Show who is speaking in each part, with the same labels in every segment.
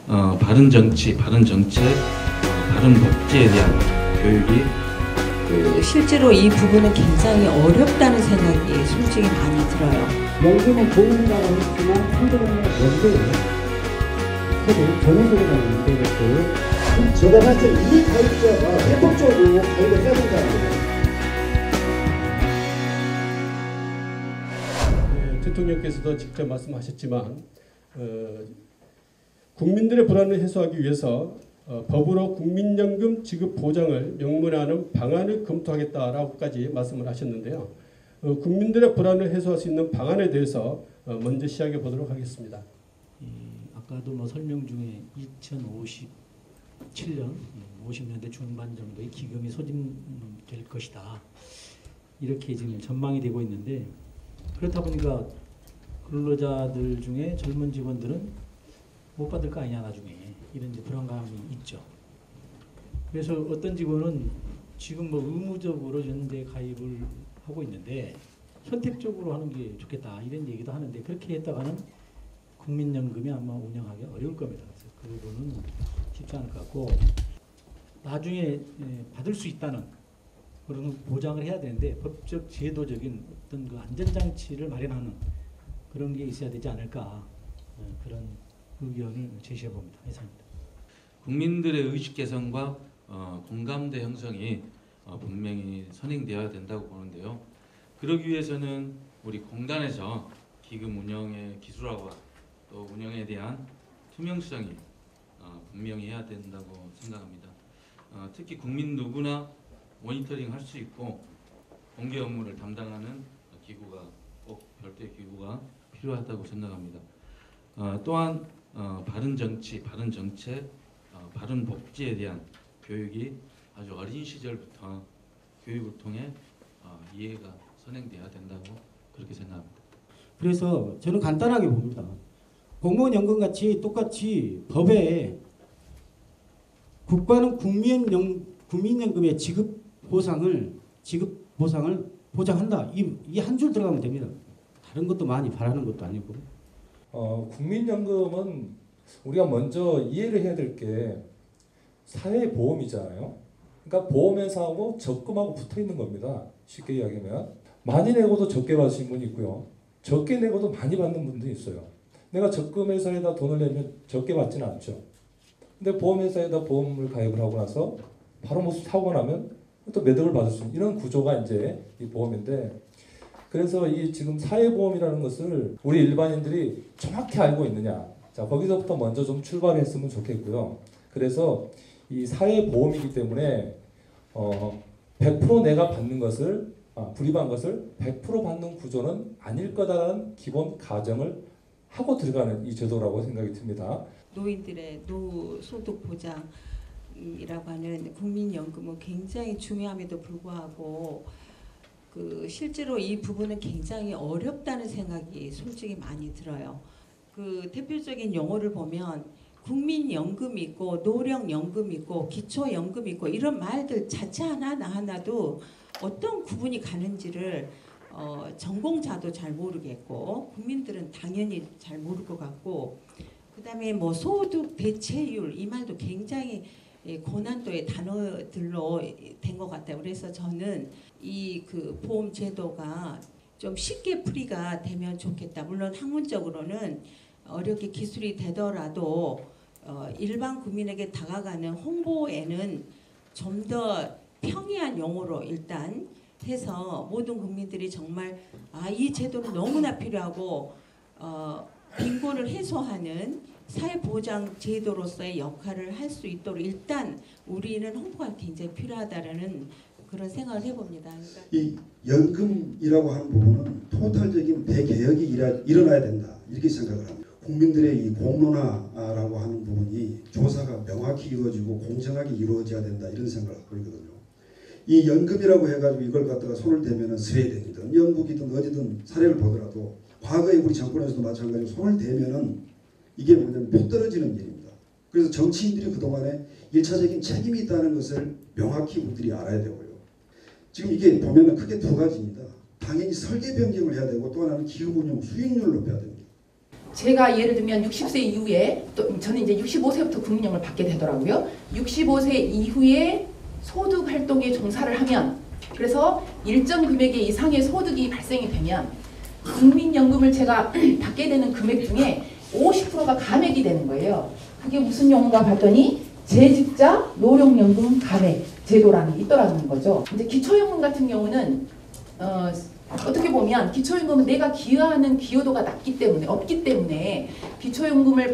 Speaker 1: 바른 정치, 바른 정책, 바른 복지에 대한 교육이
Speaker 2: 실제로 이 부분은 굉장히 어렵다는 생각이 솔직히 많이 들어요.
Speaker 3: 연금은 보험이라고 했지만 한국은의 연대예요. 전원소리가 연대였고
Speaker 4: 제가 봤을 때 이 가입자가 해법적으로 가입을 해야 된다는 거예요.
Speaker 5: 대통령께서도 직접 말씀하셨지만 국민들의 불안을 해소하기 위해서 법으로 국민연금 지급 보장을 명문화하는 방안을 검토하겠다라고까지 말씀을 하셨는데요. 국민들의 불안을 해소할 수 있는 방안에 대해서 먼저 시작해 보도록 하겠습니다.
Speaker 6: 아까도 설명 중에 2057년, 50년대 중반 정도의 기금이 소진될 것이다. 이렇게 지금 전망이 되고 있는데 그렇다 보니까 근로자들 중에 젊은 직원들은 못 받을 거 아니냐 나중에 이런 불안감이 있죠. 그래서 어떤 직원은 지금 의무적으로 연대 가입을 하고 있는데 선택적으로 하는 게 좋겠다 이런 얘기도 하는데 그렇게 했다가는 국민연금이 아마 운영하기 어려울 겁니다. 그래서 그 부분은 쉽지 않을 것 같고 나중에 받을 수 있다는 그런 보장을 해야 되는데 법적 제도적인 어떤 안전장치를 마련하는 그런 게 있어야 되지 않을까 그런 의견을 제시해 봅니다. 이상입니다.
Speaker 1: 국민들의 의식 개선과 공감대 형성이 분명히 선행되어야 된다고 보는데요. 그러기 위해서는 우리 공단에서 기금 운영의 기술화와 또 운영에 대한 투명성이 분명히 해야 된다고 생각합니다. 특히 국민 누구나 모니터링 할 수 있고 공개 업무를 담당하는 기구가 꼭 별도의 기구가 필요하다고 생각합니다. 또한 바른 정치, 바른 정책, 바른 복지에 대한 교육이 아주 어린 시절부터 교육을 통해 이해가 선행돼야 된다고 그렇게 생각합니다.
Speaker 3: 그래서 저는 간단하게 봅니다. 공무원 연금같이 똑같이 법에 국가는 국민연금의 지급 보상을 보장한다. 이 한 줄 들어가면 됩니다. 다른 것도 많이 바라는 것도 아니고.
Speaker 7: 국민연금은 우리가 먼저 이해를 해야 될 게 사회보험이잖아요. 그러니까 보험회사하고 적금하고 붙어 있는 겁니다. 쉽게 이야기하면 많이 내고도 적게 받으신 분이 있고요. 적게 내고도 많이 받는 분도 있어요. 내가 적금회사에다 돈을 내면 적게 받지는 않죠. 근데 보험회사에다 보험을 가입을 하고 나서 바로 무슨 사고가 나면 또 매덕을 받을 수 있는 이런 구조가 이제 이 보험인데 그래서 이 지금 사회보험이라는 것을 우리 일반인들이 정확히 알고 있느냐. 자, 거기서부터 먼저 좀 출발했으면 좋겠고요. 그래서 이 사회보험이기 때문에 100% 내가 받는 것을 불입한 것을 100% 받는 구조는 아닐 거다라는 기본 가정을 하고 들어가는 이 제도라고 생각이 듭니다.
Speaker 2: 노인들의 노소득 보장이라고 하는 국민연금은 굉장히 중요함에도 불구하고 실제로 이 부분은 굉장히 어렵다는 생각이 솔직히 많이 들어요. 대표적인 용어를 보면 국민연금이 있고 노령연금이 있고 기초연금이 있고 이런 말들 자체 하나도 어떤 구분이 가는지를 전공자도 잘 모르겠고 국민들은 당연히 잘 모를 것 같고 그다음에 소득 대체율 이 말도 굉장히 고난도의 단어들로 된 것 같아요. 그래서 저는 이 보험 제도가 좀 쉽게 풀이가 되면 좋겠다. 물론 학문적으로는 어렵게 기술이 되더라도 일반 국민에게 다가가는 홍보에는 좀 더 평이한 용어로 일단 해서 모든 국민들이 정말 이 제도는 너무나 필요하고 빈곤을 해소하는 사회보장 제도로서의 역할을 할 수 있도록 일단 우리는 홍보가 굉장히 필요하다라는 그런 생각을 해봅니다. 그러니까
Speaker 4: 이 연금이라고 하는 부분은 토탈적인 대개혁이 일어나야 된다 이렇게 생각을 합니다. 국민들의 이 공론화라고 하는 부분이 조사가 명확히 이루어지고 공정하게 이루어져야 된다 이런 생각을 하고 있거든요. 이 연금이라고 해가지고 이걸 갖다가 손을 대면은 스웨덴이든 영국이든 어디든 사례를 보더라도 과거에 우리 정권에서도 마찬가지로 손을 대면은 이게 뭐냐면 못 떨어지는 일입니다. 그래서 정치인들이 그동안에 1차적인 책임이 있다는 것을 명확히 우리들이 알아야 되고요. 지금 이게 보면은 크게 두 가지입니다. 당연히 설계 변경을 해야 되고 또 하나는 기업 운용 수익률을 높여야 됩니다.
Speaker 8: 제가 예를 들면 60세 이후에 또 저는 이제 65세부터 국민연금을 받게 되더라고요. 65세 이후에 소득 활동에 종사를 하면 그래서 일정 금액의 이상의 소득이 발생이 되면 국민연금을 제가 받게 되는 금액 중에 50%가 감액이 되는 거예요. 그게 무슨 용어인가 봤더니 재직자 노령연금 감액 제도라는 게 있더라는 거죠. 이제 기초연금 같은 경우는 어떻게 보면 기초연금은 내가 기여하는 기여도가 없기 때문에 기초연금을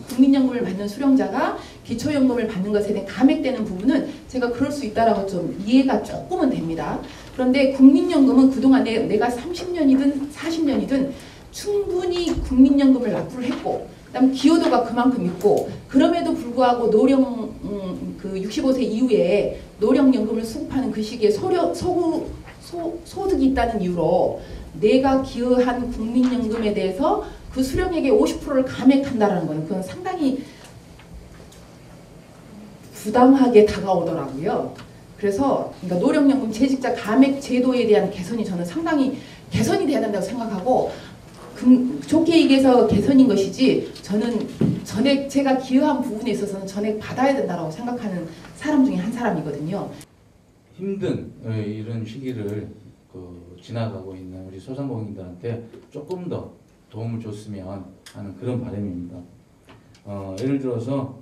Speaker 8: 국민연금을 받는 수령자가 기초연금을 받는 것에 대해 감액되는 부분은 제가 그럴 수 있다라고 좀 이해가 조금은 됩니다. 그런데 국민연금은 그동안 내가 30년이든 40년이든 충분히 국민연금을 납부를 했고 그다음 기여도가 그만큼 있고 그럼에도 불구하고 그 65세 이후에 노령연금을 수급하는 그 시기에 소득이 있다는 이유로 내가 기여한 국민연금에 대해서 그 수령액의 50%를 감액한다는 것은 그건 상당히 부당하게 다가오더라고요. 그래서 그러니까 노령연금 재직자 감액 제도에 대한 개선이 저는 상당히 개선이 돼야 된다고 생각하고 좋게 얘기해서 개선인 것이지 저는 제가 기여한 부분에 있어서는 전액 받아야 된다고 생각하는 사람 중에 한 사람이거든요.
Speaker 1: 힘든 이런 시기를 지나가고 있는 우리 소상공인들한테 조금 더 도움을 줬으면 하는 그런 바람입니다. 예를 들어서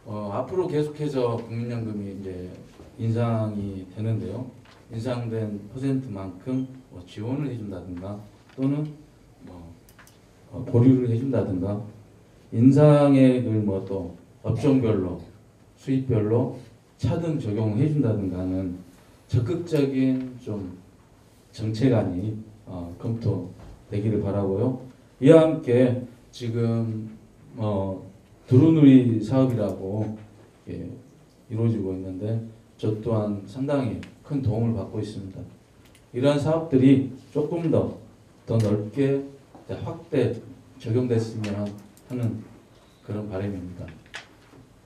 Speaker 1: 앞으로 계속해서 국민연금이 이제 인상이 되는데요. 인상된 퍼센트만큼 지원을 해준다든가 또는 보류를 해준다든가 인상액을 또 업종별로 수입별로 차등 적용해 준다든가 하는 적극적인 좀 정책안이 검토되기를 바라고요. 이와 함께 지금 두루누리 사업이라고 이루어지고 있는데 저 또한 상당히 큰 도움을 받고 있습니다. 이러한 사업들이 조금 더 넓게 확대 적용됐으면 하는 그런 바람입니다.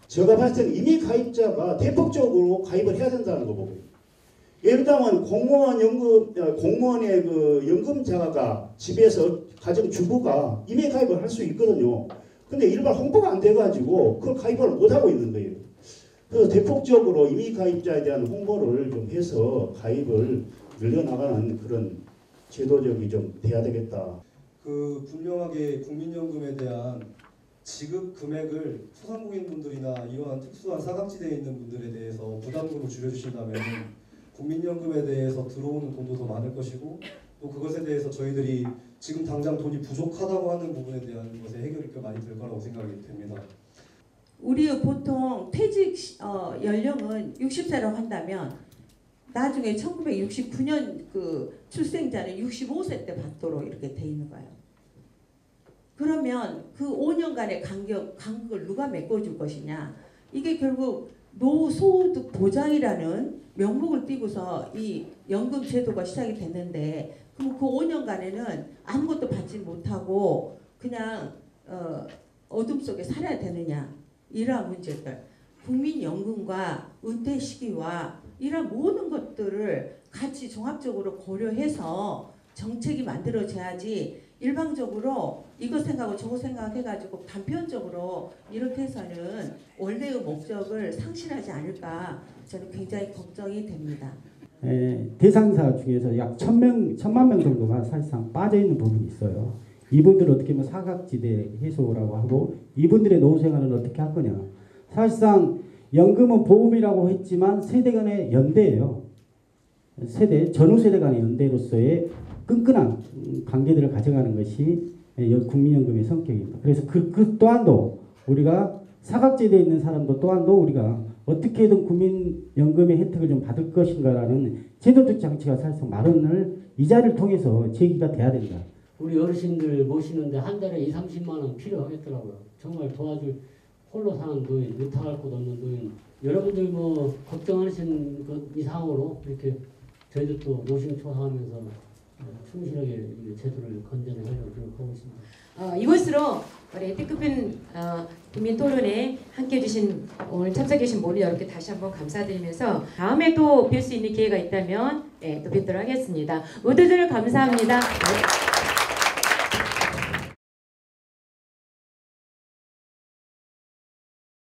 Speaker 3: 제가 봤을 때는 이미 가입자가 대폭적으로 가입을 해야 된다는 거 보고요. 예를 들면 공무원의 그 연금자가 집에서 가정 주부가 이미 가입을 할 수 있거든요. 근데 일반 홍보가 안 돼가지고 그걸 가입을 못 하고 있는 거예요. 그래서 대폭적으로 이미 가입자에 대한 홍보를 좀 해서 가입을 늘려나가는 그런 제도적이 좀 돼야 되겠다.
Speaker 9: 분명하게 국민연금에 대한 지급 금액을 소상공인분들이나 이러한 특수한 사각지대에 있는 분들에 대해서 부담금을 줄여주신다면 국민연금에 대해서 들어오는 돈도 더 많을 것이고 또 그것에 대해서 저희들이 지금 당장 돈이 부족하다고 하는 부분에 대한 것에 해결이 꽤 많이 될 거라고 생각이 됩니다.
Speaker 2: 우리 보통 퇴직 연령은 60세라고 한다면 나중에 1969년 그 출생자는 65세 때 받도록 이렇게 돼 있는 거예요. 그러면 그 5년간의 간격을 누가 메꿔줄 것이냐? 이게 결국 노소득 보장이라는 명목을 띠고서 이 연금 제도가 시작이 됐는데 그럼 그 5년간에는 아무것도 받지 못하고 그냥 어둠 속에 살아야 되느냐? 이러한 문제들. 국민연금과 은퇴 시기와 이런 모든 것들을 같이 종합적으로 고려해서 정책이 만들어져야지 일방적으로 이거 생각하고 저거 생각해가지고 단편적으로 이렇게 해서는 원래의 목적을 상실하지 않을까 저는 굉장히 걱정이 됩니다.
Speaker 3: 대상자 중에서 약 1,000만 명 정도가 사실상 빠져있는 부분이 있어요. 이분들 어떻게 보면 사각지대 해소라고 하고 이분들의 노후생활은 어떻게 할 거냐. 사실상 연금은 보험이라고 했지만 세대 간의 연대예요. 전후 세대 간의 연대로서의 끈끈한 관계들을 가져가는 것이 국민연금의 성격입니다. 그래서 그 또한도 우리가 사각지대에 있는 사람도 또한도 우리가 어떻게든 국민연금의 혜택을 좀 받을 것인가라는 제도적 장치가 사실상 마련을 이 자리를 통해서 제기가 돼야 된다.
Speaker 10: 우리 어르신들 모시는데 한 달에 2, 30만 원 필요하겠더라고요. 정말 도와줄 홀로 사는 노인, 의탁할 곳 없는 노인. 여러분들 뭐 걱정하시는 것 이상으로 이렇게 저희들도 노심초사하면서 충실하게 제도를 건전하려고 노력하고 있습니다.
Speaker 11: 이것으로 우리 B급인 국민 토론에 함께해 주신 오늘 참석해 주신 모든 여러분께 다시 한번 감사드리면서 다음에 또 뵐 수 있는 기회가 있다면 또 뵙도록 하겠습니다. 모두들 감사합니다.